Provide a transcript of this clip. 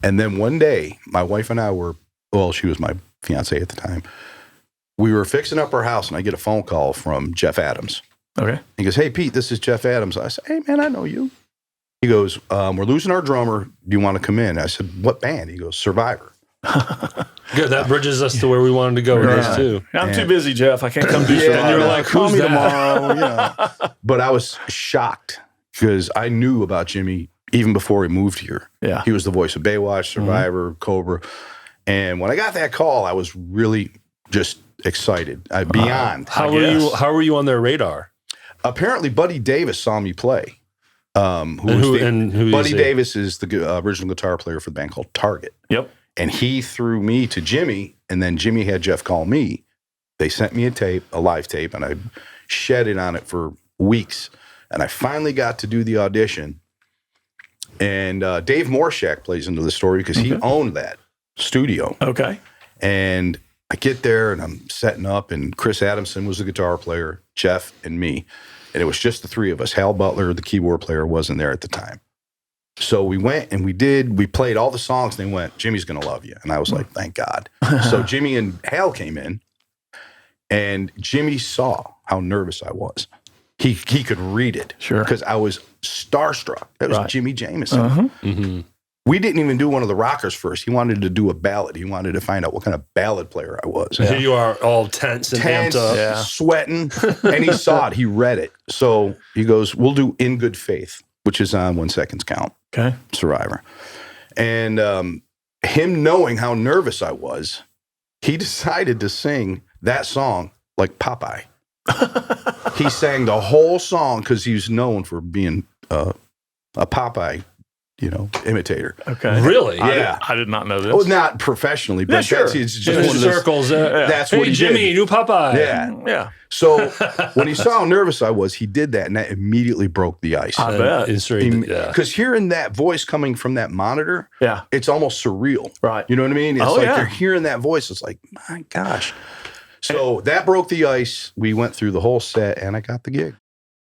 And then one day, my wife and I were, well, she was my fiance at the time. We were fixing up our house, and I get a phone call from Jeff Adams. Okay. He goes, "Hey, Pete, this is Jeff Adams." I said, "Hey, man, I know you." He goes, "We're losing our drummer. Do you want to come in?" I said, "What band?" He goes, "Survivor." Good. That bridges us to where we wanted to go with this, too. I'm too busy, Jeff. I can't come do Yeah, Survivor. you're like, "Call me that?" tomorrow." You know. But I was shocked because I knew about Jimmy even before he moved here. Yeah. He was the voice of Baywatch, Survivor, Cobra. And when I got that call, I was really just excited. Beyond. How were you on their radar? Apparently, Buddy Davis saw me play. Who Buddy is he? Davis is the original guitar player for the band called Target. Yep. And he threw me to Jimmy, and then Jimmy had Jeff call me. They sent me a live tape, and I shedded on it for weeks. And I finally got to do the audition. And Dave Morshak plays into the story because he owned that studio. Okay. And I get there, and I'm setting up, and Chris Adamson was the guitar player, Jeff, and me. And it was just the three of us. Hal Butler, the keyboard player, wasn't there at the time. So we went and we played all the songs, and they went, "Jimmy's going to love you." And I was like, thank God. So Jimmy and Hal came in, and Jimmy saw how nervous I was. He could read it. Sure. Because I was starstruck. That was Jimi Jamison. Mm-hmm. We didn't even do one of the rockers first. He wanted to do a ballad. He wanted to find out what kind of ballad player I was. Here you are, all tense and amped up. Sweating. And he saw it. He read it. So he goes, "We'll do In Good Faith," which is on 1 Second's Count. Okay. Survivor. And him knowing how nervous I was, he decided to sing that song like Popeye. He sang the whole song because he's known for being a Popeye, imitator. Okay. Really? Yeah. I did not know this. Well, not professionally, but sure. it's just In one of those circles. That's Hey, what he Jimmy, did. do Popeye. Yeah. Yeah. So when he saw how nervous I was, he did that, and that immediately broke the ice. I bet. Because hearing that voice coming from that monitor, it's almost surreal. Right. You know what I mean? It's you're hearing that voice. It's like, my gosh. So that broke the ice. We went through the whole set, and I got the gig.